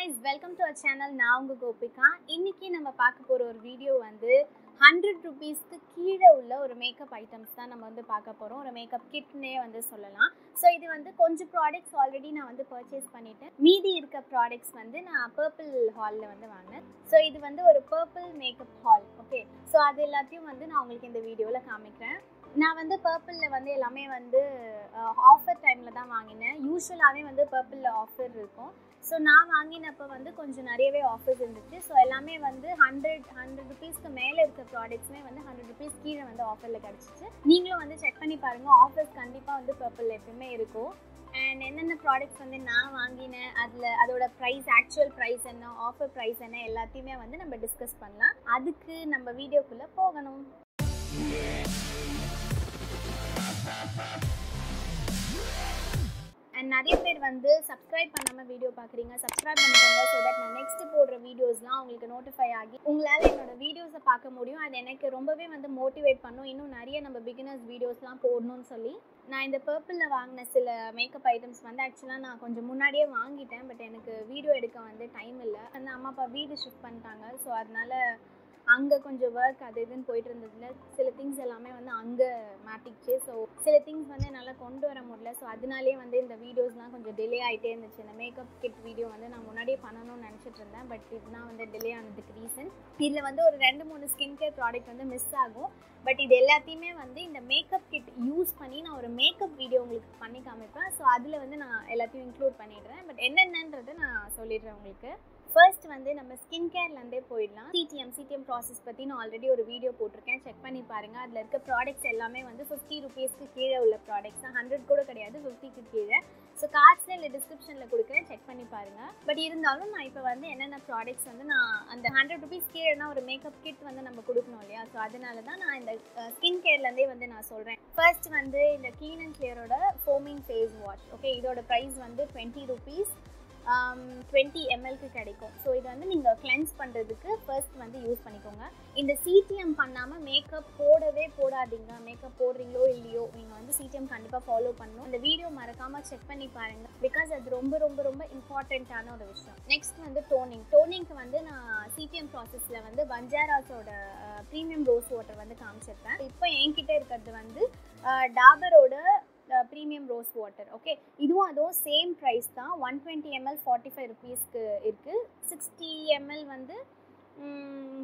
guys, welcome to our channel. நான் உங்க கோபிகா. இன்னைக்கு நம்ம பார்க்க போற ஒரு வீடியோ வந்து 100 rupeesக்கு கீழ உள்ள ஒரு மேக்கப் ஐட்டம்ஸ் தான் நம்ம வந்து பார்க்க போறோம். ஒரு மேக்கப் கிட்னே வந்து சொல்லலாம். சோ இது வந்து கொஞ்சம் ப்ராடக்ட்ஸ் ஆல்ரெடி நான் வந்து பர்ச்சேஸ் பண்ணிட்டேன். மீதி இருக்க ப்ராடக்ட்ஸ் வந்து நான் Purplle ஹால்ல வந்து வாங்குனேன். சோ இது வந்து ஒரு Purplle makeup hall. Okay. So அது எல்லாத்தையும் வந்து நான் உங்களுக்கு இந்த வீடியோல காமிக்கிறேன். நான் வந்து Purplle வந்து எல்லாமே வந்து ஆஃபர் டைம்ல தான் வாங்கினேன். யூசுவலாவே வந்து Purplle ஆஃபர் இருக்கும். ஸோ நான் வாங்கினப்போ வந்து கொஞ்சம் நிறையவே ஆஃபர்ஸ் இருந்துச்சு. ஸோ எல்லாமே வந்து 100 rupeesக்கு மேலே இருக்க ப்ராடக்ட்ஸுமே வந்து 100 rupees கீழே வந்து ஆஃபரில் கிடச்சிச்சு. நீங்களும் வந்து செக் பண்ணி பாருங்கள். ஆஃபர்ஸ் கண்டிப்பாக வந்து Purplle எப்பவுமே இருக்கும். அண்ட் என்னென்ன ப்ராடக்ட்ஸ் வந்து நான் வாங்கினேன், அதோட ப்ரைஸ், ஆக்சுவல் ப்ரைஸ் என்ன, ஆஃபர் ப்ரைஸ் என்ன, எல்லாத்தையுமே வந்து நம்ம டிஸ்கஸ் பண்ணலாம். அதுக்கு நம்ம வீடியோக்குள்ளே போகணும். அண்ட் நிறைய பேர் வந்து சப்ஸ்கிரைப் பண்ணாமல் வீடியோ பார்க்குறீங்க. சப்ஸ்கிரைப் பண்ணிக்கோங்க. ஸோ தட் நான் நெக்ஸ்ட் போடுற வீடியோஸ்லாம் உங்களுக்கு நோட்டிஃபை ஆகி உங்களால் என்னோட வீடியோஸை பார்க்க முடியும். அது எனக்கு ரொம்பவே வந்து மோட்டிவேட் பண்ணும். இன்னும் நிறைய நம்ம பிகினர்ஸ் வீடியோஸ்லாம் போடணும்னு சொல்லி நான் இந்த Purplle வாங்கின சில மேக்கப் ஐட்டம்ஸ் வந்து ஆக்சுவலாக நான் கொஞ்சம் முன்னாடியே வாங்கிட்டேன். பட் எனக்கு வீடியோ எடுக்க வந்து டைம் இல்லை. வந்து அம்மா அப்பா வீடு ஷிஃப்ட் பண்ணிட்டாங்க. ஸோ அதனால அங்கே கொஞ்சம் ஒர்க் அது இதுன்னு போயிட்டு இருந்ததுல சில திங்ஸ் எல்லாமே வந்து அங்கே மாட்டிக்கிச்சு. ஸோ சில திங்ஸ் வந்து என்னால் கொண்டு வர முடியல. ஸோ அதனாலே வந்து இந்த வீடியோஸ்லாம் கொஞ்சம் டிலே ஆகிட்டே இருந்துச்சு. இந்த மேக்கப் கிட் வீடியோ வந்து நான் முன்னாடியே பண்ணணும்னு நினச்சிட்டு இருந்தேன். பட் இதுதான் வந்து டிலே ஆனதுக்கு ரீசன். இதில் வந்து ஒரு 2-3 ஸ்கின் கேர் ப்ராடக்ட் வந்து மிஸ் ஆகும். பட் இது எல்லாத்தையுமே வந்து இந்த மேக்கப் கிட் யூஸ் பண்ணி நான் ஒரு மேக்கப் வீடியோ உங்களுக்கு பண்ணி காமிப்பேன். ஸோ அதில் வந்து நான் எல்லாத்தையும் இன்க்ளூட் பண்ணிடுறேன். பட் என்னென்னன்றது நான் சொல்லிடுறேன் உங்களுக்கு. ஃபர்ஸ்ட் வந்து நம்ம ஸ்கின் கேர்லேருந்தே போயிடலாம். சிடிஎம் ப்ராசஸ் பற்றி நான் ஆல்ரெடி ஒரு வீடியோ போட்டிருக்கேன். செக் பண்ணி பாருங்கள். அதில் இருக்க ப்ராடக்ட்ஸ் எல்லாமே வந்து 50 rupeesக்கு கீழே உள்ள ப்ராடக்ட்ஸ் தான். 100 கூட கிடையாது, 50க்கு கீழே. ஸோ கார்ட்ஸில் இல்லை டிஸ்கிரிப்ஷனில் கொடுக்குறேன், செக் பண்ணி பாருங்கள். பட் இருந்தாலும் நான் இப்போ வந்து என்னென்ன ப்ராடக்ட்ஸ் வந்து நான் அந்த 100 rupees கீழேனா ஒரு மேக்கப் கிட் வந்து நம்ம கொடுக்கணும் இல்லையா. ஸோ அதனால தான் நான் இந்த ஸ்கின் கேர்லேருந்தே வந்து நான் சொல்கிறேன். ஃபர்ஸ்ட் வந்து இந்த க்ளீன் அண்ட் கிளியரோட ஃபோமிங் ஃபேஸ் வாஷ். ஓகே, இதோட ப்ரைஸ் வந்து 20 rupees. 20 mlக்கு கிடைக்கும். ஸோ இது வந்து நீங்கள் கிளென்ஸ் பண்ணுறதுக்கு ஃபர்ஸ்ட் வந்து யூஸ் பண்ணிக்கோங்க. இந்த சிடிஎம் பண்ணாமல் மேக்கப் போடவே போடாதீங்க. மேக்கப் போடுறீங்களோ இல்லையோ, நீங்கள் வந்து சிடிஎம் கண்டிப்பாக ஃபாலோ பண்ணணும். இந்த வீடியோ மறக்காமல் செக் பண்ணி பாருங்கள். பிகாஸ் அது ரொம்ப ரொம்ப ரொம்ப இம்பார்ட்டண்ட்டான ஒரு விஷயம். நெக்ஸ்ட் வந்து டோனிங்க்கு வந்து நான் சிடிஎம் ப்ராசஸில் வந்து பஞ்சாராஸோட ப்ரீமியம் ரோஸ் வாட்டர் வந்து காமிச்சிருப்பேன். இப்போ என்கிட்ட இருக்கிறது வந்து டாபரோட ப்ரீமியம் ரோஸ் வாட்டர். ஓகே, அதுவும் சேம் ப்ரைஸ் தான். 120 ml 45 rupeesக்கு இருக்குது. 60 ml வந்து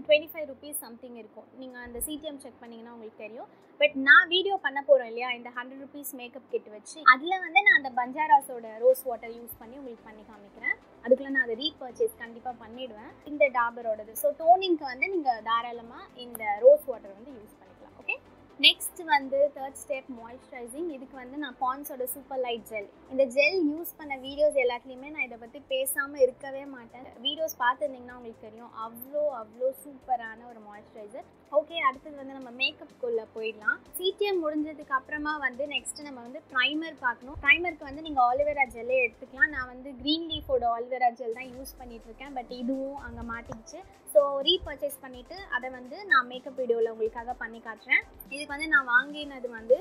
25 rupees சம்திங் இருக்கும். நீங்கள் அந்த சிடிஎம் செக் பண்ணிங்கன்னா உங்களுக்கு தெரியும். பட் நான் வீடியோ பண்ண போகிறோம் இல்லையா இந்த 100 rupees மேக்கப் கிட் வச்சு, அதில் வந்து நான் அந்த பஞ்சாராஸோட ரோஸ் வாட்டர் யூஸ் பண்ணி உங்களுக்கு பண்ணி காமிக்கிறேன். அதுக்குள்ளே நான் அதை ரீபர்ச்சேஸ் கண்டிப்பாக பண்ணிவிடுவேன், இந்த டாபரோடது. ஸோ டோனிங்க்கு வந்து நீங்கள் தாராளமாக இந்த ரோஸ் வாட்டர் வந்து யூஸ் பண்ணிக்கலாம். ஓகே, நெக்ஸ்ட் வந்து தேர்ட் ஸ்டெப் மாய்ஸ்சரைசிங். இதுக்கு வந்து நான் பாண்ட்ஸோட சூப்பர் லைட் ஜெல். இந்த ஜெல் யூஸ் பண்ண வீடியோஸ் எல்லாத்துலேயுமே நான் இதை பற்றி பேசாமல் இருக்கவே மாட்டேன். வீடியோஸ் பார்த்துருந்தீங்கன்னா உங்களுக்கு தெரியும். அவ்வளோ சூப்பரான ஒரு மாய்ஸ்சரைசர். ஓகே, அடுத்தது வந்து நம்ம மேக்கப்புக்குள்ளே போயிடலாம். சிடிஎம் முடிஞ்சதுக்கு அப்புறமா வந்து நெக்ஸ்ட் நம்ம வந்து ப்ரைமர் பார்க்கணும். ப்ரைமருக்கு வந்து நீங்கள் ஆலிவேரா ஜெல்லே எடுத்துக்கலாம். நான் வந்து க்ரீன் லீஃபோட ஆலிவேரா ஜெல் தான் யூஸ் பண்ணிட்டு இருக்கேன். பட் இதுவும் அங்கே மாட்டிடுச்சு. ஸோ ரீபர்ச்சேஸ் பண்ணிவிட்டு அதை வந்து நான் மேக்கப் வீடியோவில் உங்களுக்காக பண்ணி காட்டுறேன். இதுக்கு வந்து நான் வாங்கினது வந்து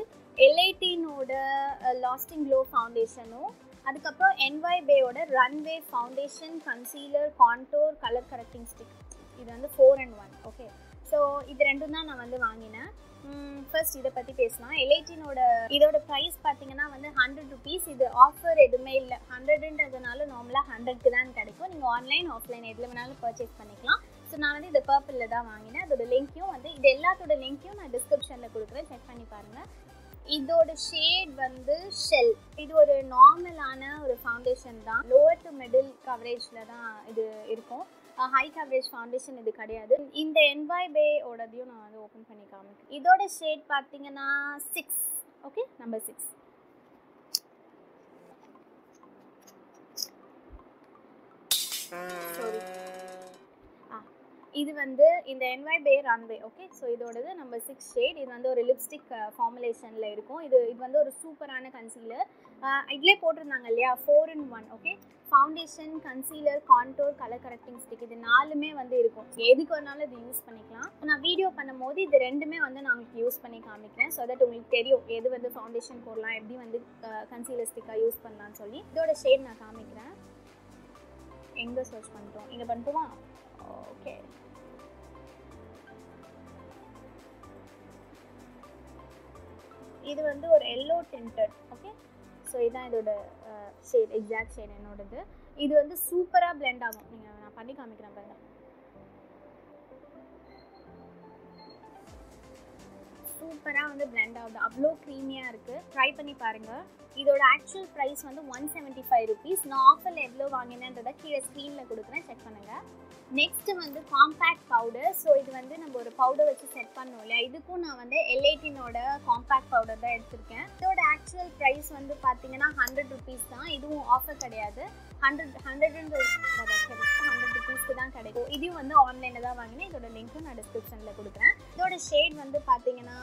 எல்ஐடினோட லாஸ்டிங் க்ளோ ஃபவுண்டேஷனும், அதுக்கப்புறம் என்வைபேயோட runway foundation, concealer, contour, colour correcting stick. இது வந்து 4-in-1. ஓகே, ஸோ இது ரெண்டும் தான் நான் வந்து வாங்கினேன். ஃபர்ஸ்ட் இதை பற்றி பேசலாம். இதோட ப்ரைஸ் பார்த்தீங்கன்னா வந்து 100 rupees. இது ஆஃபர் எதுவுமே இல்லை. 100ன்றதுனால நார்மலாக 100க்கு தான் கிடைக்கும். நீங்கள் ஆன்லைன் ஆஃப்லைன் எதில் வேணாலும் பர்ச்சேஸ் பண்ணிக்கலாம். ஸோ நான் வந்து இந்த Purplle தான் வாங்கினேன். அதோட லிங்க்கையும் வந்து இது எல்லாத்தோட லிங்க்கையும் நான் டிஸ்கிரிப்ஷனில் கொடுக்குறேன், செக் பண்ணி பாருங்கள். இதோட ஷேட் வந்து ஷெல். இது ஒரு நார்மலான ஒரு ஃபவுண்டேஷன் தான். லோவர் டு மிடில் கவரேஜில் தான் இது இருக்கும். ஹை கவரேஜ் ஃபவுண்டேஷன் இது கிடையாது. இந்த என்வைபேயோடதையும் நான் வந்து ஓப்பன் பண்ணி காமிக்கிறேன். இதோட ஷேட் பார்த்தீங்கன்னா 6. Okay, number 6. இது வந்து இந்த என்வைபே ரன்வே. ஓகே, ஸோ இதோடது நம்பர் 6 ஷேட். இது வந்து ஒரு லிப்ஸ்டிக் ஃபார்முலேஷனில் இருக்கும். இது வந்து ஒரு சூப்பரான கன்சீலர். இதிலே போட்டிருந்தாங்க இல்லையா 4-in-1. Okay, foundation, concealer, contour, colour correcting stick, இது 4மே வந்து இருக்கும். எதுக்கு வேணாலும் இது யூஸ் பண்ணிக்கலாம். நான் வீடியோ பண்ணும்போது இது 2மே வந்து நான் உங்களுக்கு யூஸ் பண்ணி காமிக்கிறேன். ஸோ தட் உங்களுக்கு தெரியும் எது வந்து ஃபவுண்டேஷன் போடலாம், எப்படி வந்து கன்சீலர் ஸ்டிக்காக யூஸ் பண்ணலான்னு சொல்லி. இதோட ஷேட் நான் காமிக்கிறேன். எங்கே சர்ச் பண்ணிட்டோம், இங்கே பண்ணிட்டோமா? ஓகே, இது வந்து ஒரு எல்லோ டிண்டட். ஓகே, ஸோ இதுதான் இதோட ஷேட், எக்ஸாக்ட் ஷேட் என்னோடது. இது வந்து சூப்பராக பிளெண்ட் ஆகும். நீங்கள் நான் பண்ணி காமிக்கிறேன் பாருங்க. சூப்பராக வந்து பிளெண்ட் ஆகுது, அவ்வளோ க்ரீமியாக இருக்குது. ட்ரை பண்ணி பாருங்கள். இதோட ஆக்சுவல் ப்ரைஸ் வந்து 175 rupees. நான் ஆஃபரில் எவ்வளோ வாங்கினேன்றதை கீழே ஸ்க்ரீனில் கொடுக்குறேன், செக் பண்ணுங்கள். நெக்ஸ்ட்டு வந்து காம்பேக்ட் பவுடர். ஸோ இது வந்து நம்ம ஒரு பவுடர் வச்சு செட் பண்ணோம் இல்லையா, இதுக்கும் நான் வந்து L18ஓட காம்பேக்ட் பவுடர் தான் எடுத்திருக்கேன். இதோட ஆக்சுவல் ப்ரைஸ் வந்து பார்த்தீங்கன்னா 100 rupees தான். இதுவும் ஆஃபர் கிடையாது, 100 rupeesக்கு தான் கிடைக்கும். இதையும் வந்து ஆன்லைனில் தான் வாங்கினேன். இதோட லிங்க்கும் நான் டிஸ்கிரிப்ஷனில் கொடுக்குறேன். இதோட ஷேட் வந்து பார்த்தீங்கன்னா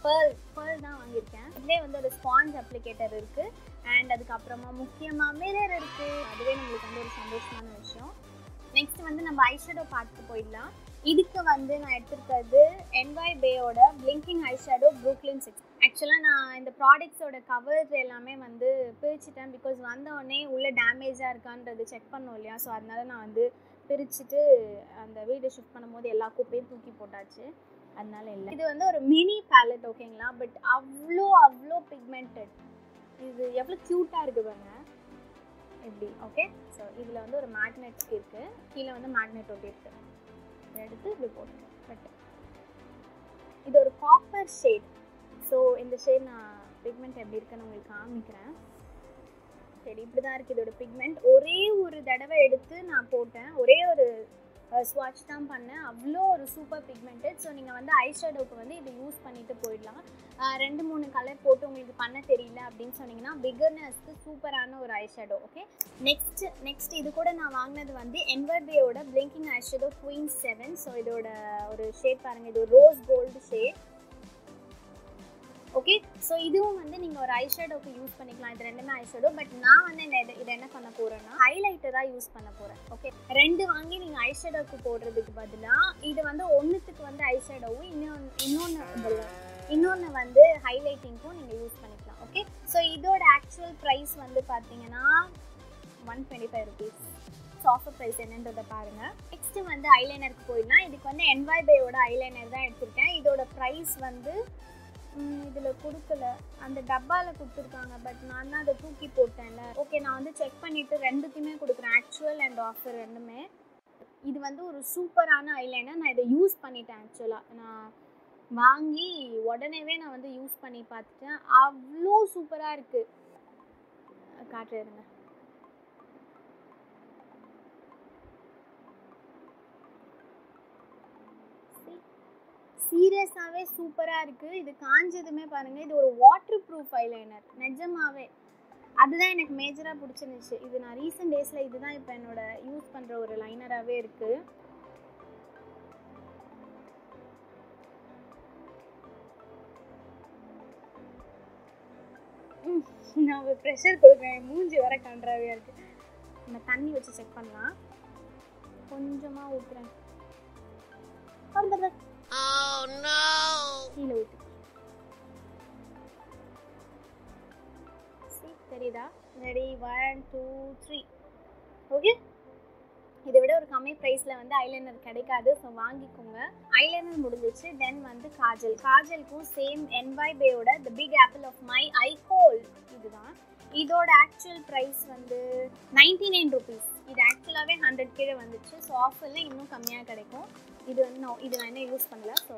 Purplle தான் வாங்கியிருக்கேன். இதுலேயே வந்து ஒரு ஸ்பாஞ்ச் அப்ளிகேட்டர் இருக்குது, அண்ட் அதுக்கப்புறமா முக்கியமாக மிரர் இருக்குது. அதுவே நம்மளுக்கு வந்து ஒரு சந்தோஷமான விஷயம். நெக்ஸ்ட் வந்து நம்ம ஐஷேடோ பார்த்து போயிடலாம். இதுக்கு வந்து நான் எடுத்துருக்கிறது NYBayயோட பிளிங்கிங் ஐஷேடோ Brooklyn 6. ஆக்சுவலாக நான் இந்த ப்ராடக்ட்ஸோட கவர் எல்லாமே வந்து பிரிச்சுட்டேன், பிகாஸ் வந்தோடனே உள்ளே டேமேஜாக இருக்கான்றது செக் பண்ணோம் இல்லையா. ஸோ அதனால நான் வந்து பிரிச்சுட்டு அந்த வீடு ஷிஃப்ட் பண்ணும்போது எல்லா குப்பையும் தூக்கி போட்டாச்சு, அதனால இல்லை. இது வந்து ஒரு மினி பேலட், ஓகேங்களா, பட் அவ்வளோ பிக்மெண்டட். இது எவ்வளோ க்யூட்டாக இருக்குது பாருங்க எப்படி. ஓகே, ஸோ இதில் வந்து ஒரு மேக்னெட் இருக்குது, கீழே வந்து மேக்னெட் ஒட்டி இருக்குது. இதை எடுத்து இப்படி போட்டுருக்கேன். பட் இது ஒரு காப்பர் ஷேட். ஸோ இந்த ஷேட் நான் பிக்மெண்ட் எப்படி இருக்குன்னு உங்களுக்கு காமிக்கிறேன். சரி, இப்படி தான் இருக்குது இதோட பிக்மெண்ட். ஒரே ஒரு தடவை எடுத்து நான் போட்டேன், ஒரே ஒரு ஸ்வாட்ச் தான் பண்ணேன், அவ்வளோ ஒரு சூப்பர் பிக்மெண்டட். ஸோ நீங்கள் வந்து ஐஷேடோவுக்கு வந்து இதை யூஸ் பண்ணிவிட்டு போயிடலாம். 2-3 கலர் போட்டு உங்களுக்கு பண்ண தெரியல அப்படின்னு சொன்னீங்கன்னா பிகினர்ஸ்க்கு சூப்பரான ஒரு ஐஷேடோ. ஓகே, நெக்ஸ்ட் இது கூட நான் வாங்கினது வந்து NYBayயோட பிளிங்கிங் ஐஷேடோ Queen 7. ஸோ இதோட ஒரு ஷேட் பாருங்கள், இது ஒரு rose gold shade. Okay, so இதுவும் வந்து நீங்கள் ஒரு ஐஷேடோக்கு யூஸ் பண்ணிக்கலாம். இது ரெண்டுமே ஐஷேடோ, பட் நான் வந்து இதை என்ன பண்ண போகிறேன்னா ஹைலைட்டராக யூஸ் பண்ண போகிறேன். ஓகே, 2 வாங்கி நீங்கள் ஐஷேடோக்கு போடுறதுக்கு பதிலாக இது வந்து ஒன்றுத்துக்கு வந்து ஐஷேடோவும் இன்னொன்று வந்து ஹைலைட்டிங்க்கும் நீங்கள் யூஸ் பண்ணிக்கலாம். ஓகே, ஸோ இதோட ஆக்சுவல் ப்ரைஸ் வந்து பார்த்தீங்கன்னா 125 rupees. ஸோ ஆஃபர் ப்ரைஸ் என்னன்றதை பாருங்கள். நெக்ஸ்ட்டு வந்து ஐலைனருக்கு போயிடலாம். இதுக்கு வந்து NYBayயோட ஐலைனர் தான் எடுத்திருக்கேன். இதோட ப்ரைஸ் வந்து இதில் கொடுக்கல, அந்த டப்பாவில் கொடுத்துருக்காங்க, பட் நான் தான் அதை தூக்கி போட்டேன்ல. ஓகே, நான் வந்து செக் பண்ணிவிட்டு ரெண்டுத்தையுமே கொடுக்குறேன், ஆக்சுவல் அண்ட் ஆஃபர் ரெண்டுமே. இது வந்து ஒரு சூப்பரான ஐலைனர். நான் இதை யூஸ் பண்ணிட்டேன். ஆக்சுவலாக நான் வாங்கி உடனேவே நான் வந்து யூஸ் பண்ணி பார்த்துட்டேன், அவ்வளோ சூப்பராக இருக்குது. காட்டுறேங்க. சீரியஸாகவே சூப்பராக இருக்குது. இது காஞ்சதுமே பாருங்கள், இது ஒரு வாட்டர் ப்ரூஃப் ஐலைனர் நிஜமாவே. அதுதான் எனக்கு மேஜராக பிடிச்சிருந்துச்சு. இது நான் ரீசெண்ட் டேஸில் இதுதான் இப்போ என்னோட யூஸ் பண்ணுற ஒரு லைனராகவே இருக்குது. நான் ஒரு ப்ரெஷர் கொடுக்குறேன், மூஞ்சி வர கன்றாவியாக இருக்குது. நம்ம தண்ணி வச்சு செக் பண்ணலாம். கொஞ்சமாக ஊற்றுறேன், கீழே ஊற்றி தெரியுதா? ரெடி, 1 2 3. ஓகே, இதை விட ஒரு கம்மி ப்ரைஸில் வந்து ஐலைனர் கிடைக்காது, ஸோ வாங்கிக்கோங்க. ஐலைனர் முடிஞ்சிச்சு. தென் வந்து காஜலுக்கும் சேம் NYBayயோட the big apple of my eye whole இதுதான். இதோட ஆக்சுவல் ப்ரைஸ் வந்து 99 rupees. இது ஆக்சுவலாகவே 100 கீழே வந்துச்சு. ஸோ ஆஃபரில் இன்னும் கம்மியாக கிடைக்கும். இது வந்து நான் என்ன யூஸ் பண்ணல. ஸோ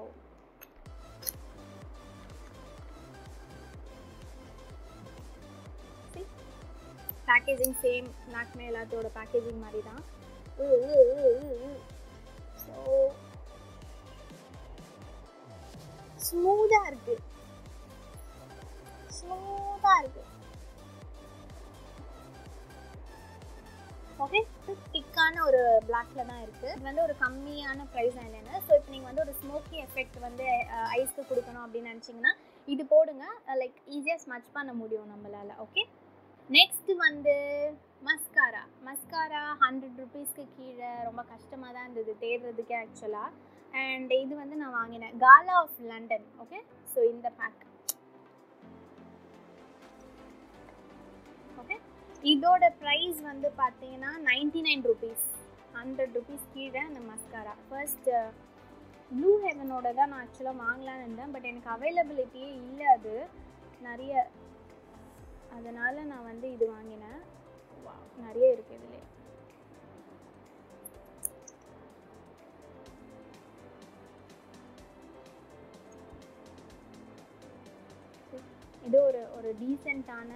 பேக்கேஜிங் சேம், நாக்குமே எல்லாத்தோட பேக்கேஜிங் மாதிரி தான். ஸோ ஸ்மூத்தாக இருக்குது. ஓகே, திக்கான ஒரு பிளாக்ல தான் இருக்குது. இது வந்து ஒரு கம்மியான ப்ரைஸ் இல்லைன்னு. ஸோ இப்போ நீங்கள் வந்து ஒரு ஸ்மோக்கி எஃபெக்ட் வந்து ஐஸ்க்கு கொடுக்கணும் அப்படின்னு நினச்சிங்கன்னா இது போடுங்க, லைக் ஈஸியாக ஸ்மச் பண்ண முடியும் நம்மளால். ஓகே, நெக்ஸ்ட்டு வந்து மஸ்காரா 100 rupeesக்கு கீழே. ரொம்ப கஷ்டமாக தான் இருந்தது தேடுறதுக்கே ஆக்சுவலாக. அண்ட் இது வந்து நான் வாங்கினேன் காலா ஆஃப் லண்டன். ஓகே, ஸோ இந்த பேக். ஓகே, இதோட ப்ரைஸ் வந்து பார்த்தீங்கன்னா 99 rupees, 100 rupees கீழே அந்த மஸ்காரா. ஃபர்ஸ்ட் ப்ளூ ஹெவனோட தான் நான் ஆக்சுவலாக வாங்கலான்னு இருந்தேன், பட் எனக்கு அவைலபிலிட்டியே இல்லை அது நிறைய, அதனால் நான் வந்து இது வாங்கினேன். நிறைய இருக்குது இதுலேயே. இது ஒரு டீசெண்டான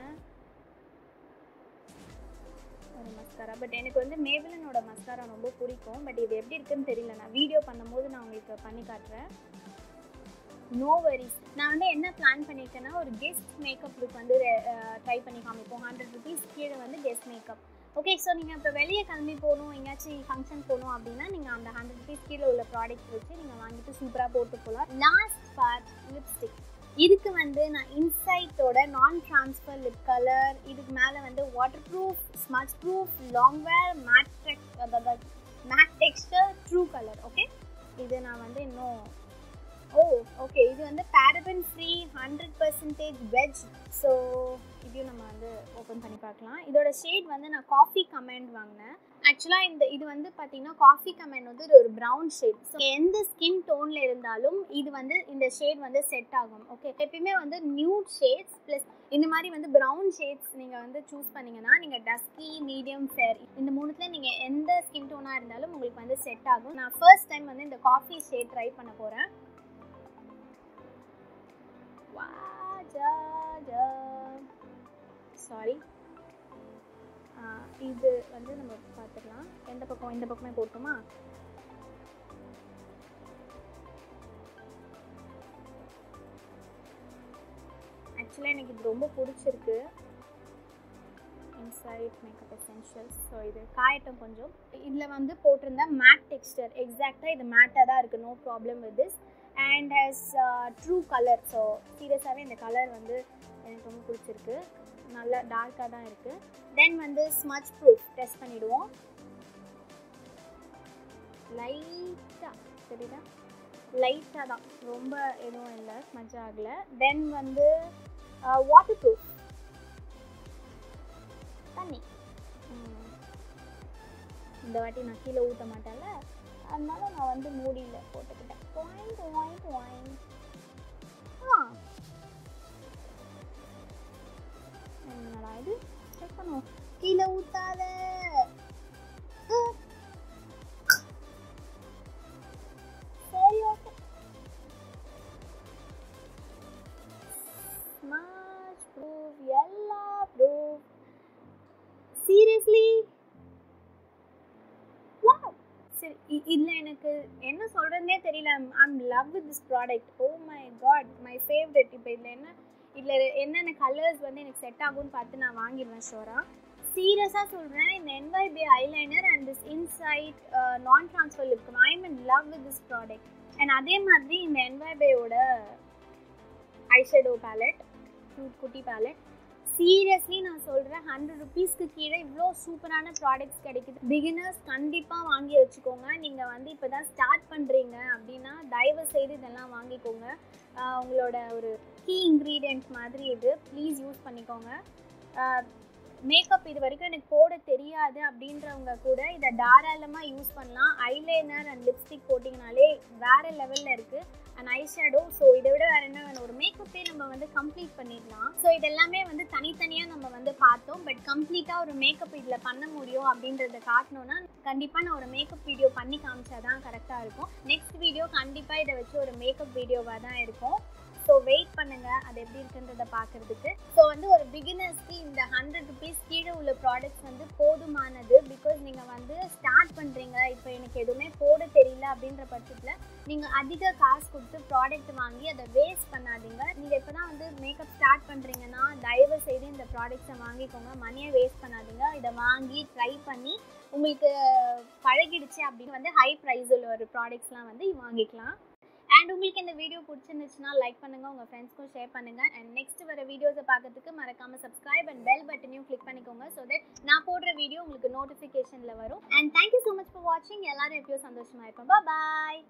ஒரு மஸ்காரா. பட் எனக்கு வந்து மேபிளினோட மஸ்காரா ரொம்ப பிடிக்கும். பட் இது எப்படி இருக்குன்னு தெரியல, நான் வீடியோ பண்ணும்போது நான் உங்களுக்கு பண்ணி காட்டுறேன். No worries. நான் வந்து என்ன பிளான் பண்ணியிருக்கேன்னா ஒரு கெஸ்ட் மேக்கப் லுக் வந்து ட்ரை பண்ணி காமிப்போம். 100 rupees கீழே வந்து கெஸ்ட் மேக்கப். ஓகே, ஸோ நீங்கள் இப்போ வெளியே கிளம்பி போகணும், எங்கேயாச்சும் ஃபங்க்ஷன் போகணும் அப்படின்னா நீங்கள் அந்த 100 rupees கீழே உள்ள ப்ராடக்ட் வச்சு நீங்கள் வாங்கிட்டு சூப்பராக போட்டு போகலாம். Last part lipstick. இதுக்கு வந்து நான் இன்சைட்டோட நான் ட்ரான்ஸ்ஃபர் லிப் கலர், இதுக்கு மேலே வந்து water proof, smudge proof, long wear, matte texture, true colour. Okay, இது நான் வந்து இன்னும் ஓகே, இது வந்து பேரபன் ஃப்ரீ 100% வெஜ். ஸோ இதையும் நம்ம வந்து ஓப்பன் பண்ணி பார்க்கலாம். இதோட ஷேட் வந்து நான் காஃபி கமெண்ட் வாங்கினேன். ஆக்சுவலாக இது வந்து பார்த்தீங்கன்னா காஃபி கமெண்ட் வந்து ஒரு ப்ரௌன் ஷேட். ஸோ எந்த ஸ்கின் டோனில் இருந்தாலும் இது வந்து இந்த ஷேட் வந்து செட் ஆகும். ஓகே, எப்பயுமே வந்து நியூட் ஷேட்ஸ் ப்ளஸ் இந்த மாதிரி வந்து ப்ரௌன் ஷேட்ஸ் நீங்கள் வந்து சூஸ் பண்ணிங்கன்னா நீங்கள் டஸ்கி, மீடியம், ஃபேர் இந்த மூணுத்தில் நீங்கள் எந்த ஸ்கின் டோனாக இருந்தாலும் உங்களுக்கு வந்து செட் ஆகும். நான் ஃபர்ஸ்ட் டைம் வந்து இந்த காஃபி ஷேட் ட்ரை பண்ண போகிறேன். சாரி, இது வந்து நம்ம பார்த்துக்கலாம். எந்த பக்கம், இந்த பக்கமே போட்டுமா? ஆக்சுவலாக எனக்கு இது ரொம்ப பிடிச்சிருக்கு. Inside makeup essentials. ஸோ இது காயட்டும் கொஞ்சம். இதில் வந்து போட்டிருந்தேன் மேட் டெக்ஸ்டர். எக்ஸாக்டாக இது மேட்டாக தான் இருக்குது, no problem with this. And has true colour. So சீரியஸாகவே இந்த கலர் வந்து எனக்கு ரொம்ப பிடிச்சிருக்கு, நல்லா டார்க்காக தான் இருக்குது. தென் வந்து ஸ்மட்ச் ப்ரூஃப் டெஸ்ட் பண்ணிவிடுவோம். லைட்டாக தெரியுதா, லைட்டாக தான், ரொம்ப எதுவும் இல்லை, ஸ்மட்ச் ஆகலை. தென் வந்து வாட்டர் ப்ரூஃப் தண்ணி. இந்த வாட்டி நான் கீழே ஊற்ற மாட்டேன்ல, அதனால நான் வந்து மூடியில் போட்டுக்கிட்டேன். என்னடா இது, செக் பண்ணுவோம். கீழே ஊற்றாத. சரி, ஓகே. ஸ்மட்ச் ப்ரூஃப், எல்லா ப்ரூஃப். சீரியஸ்லி சரி, இதில் எனக்கு என்ன சொல்கிறதுனே தெரியல. I'm love with this product. Oh my God, my favourite. இப்போ இதில் என்னென்ன கலர்ஸ் வந்து எனக்கு செட் ஆகும்னு பார்த்து நான் வாங்கிடுவேன் ஷோராக. சீரியஸாக சொல்கிறேன், இந்த NYB eyeliner and this inside non transfer lip I am in love with this product. And அதே மாதிரி இந்த NYBயோட ஐஷேடோ பேலட், க்யூட் குட்டி பேலட். சீரியஸ்லி நான் சொல்கிறேன், 100 rupeesக்கு கீழே இவ்வளோ சூப்பரான ப்ராடக்ட்ஸ் கிடைக்குது. பிகினர்ஸ் கண்டிப்பாக வாங்கி வச்சுக்கோங்க. நீங்கள் வந்து இப்போ தான் ஸ்டார்ட் பண்ணுறீங்க அப்படின்னா தயவு செய்து இதெல்லாம் வாங்கிக்கோங்க. உங்களோட ஒரு கீ இன்க்ரீடியன்ட் மாதிரி இது, ப்ளீஸ் யூஸ் பண்ணிக்கோங்க. மேக்கப் இது வரைக்கும் எனக்கு போட தெரியாது அப்படின்றவங்க கூட இதை தாராளமாக யூஸ் பண்ணலாம். ஐலைனர் அண்ட் லிப்ஸ்டிக் போட்டிங்கனாலே வேறு லெவலில் இருக்குது. And eyeshadow. ஸோ இதை விட வேறு என்ன வேணும், ஒரு மேக்கப்பே நம்ம வந்து கம்ப்ளீட் பண்ணிடலாம். ஸோ இதெல்லாமே வந்து தனித்தனியாக நம்ம வந்து பார்த்தோம். பட் கம்ப்ளீட்டாக ஒரு மேக்கப் இதில் பண்ண முடியும் அப்படின்றத காட்டணும்னா கண்டிப்பாக நான் ஒரு மேக்கப் வீடியோ பண்ணி காமிச்சா தான் கரெக்டாக இருக்கும். நெக்ஸ்ட் வீடியோ கண்டிப்பாக இதை வச்சு ஒரு மேக்கப் வீடியோவாக தான் இருக்கும். ஸோ வெயிட் பண்ணுங்கள் அது எப்படி இருக்குன்றதை பார்க்குறதுக்கு. ஸோ வந்து ஒரு பிகினர்ஸ்க்கு இந்த 100 rupees கீழே உள்ள ப்ராடக்ட்ஸ் வந்து போதுமானது. பிகாஸ் நீங்கள் வந்து ஸ்டார்ட் பண்ணுறீங்க, இப்போ எனக்கு எதுவுமே போட தெரியல அப்படின்ற பட்சத்தில் நீங்கள் அதிக காசு கொடுத்து ப்ராடக்ட் வாங்கி அதை வேஸ்ட் பண்ணாதீங்க. நீங்கள் இப்போ தான் வந்து மேக்கப் ஸ்டார்ட் பண்ணுறீங்கன்னா தயவு செய்து இந்த ப்ராடக்ட்ஸை வாங்கிக்கோங்க, மணியை வேஸ்ட் பண்ணாதீங்க. இதை வாங்கி ட்ரை பண்ணி உங்களுக்கு பழகிடுச்சு அப்படின்னு வந்து ஹை ப்ரைஸ் உள்ள ஒரு ப்ராடக்ட்ஸ்லாம் வந்து வாங்கிக்கலாம். அண்ட் உங்களுக்கு இந்த வீடியோ பிடிச்சிருந்துச்சுன்னா லைக் பண்ணுங்கள், உங்கள் ஃப்ரெண்ட்ஸ்க்கும் ஷேர் பண்ணுங்கள். அண்ட் நெக்ஸ்ட் வர வீடியோஸை பார்க்கறதுக்கு மறக்காமல் சப்ஸ்கிரைப் அண்ட் பெல் பட்டனையும் கிளிக் பண்ணிக்கோங்க. ஸோ தட் நான் போடுற வீடியோ உங்களுக்கு நோட்டிஃபிகேஷனில் வரும். And thank you so much for வாட்சிங். எல்லாரும் எப்பயும் சந்தோஷமாக இருப்போம். பாய்.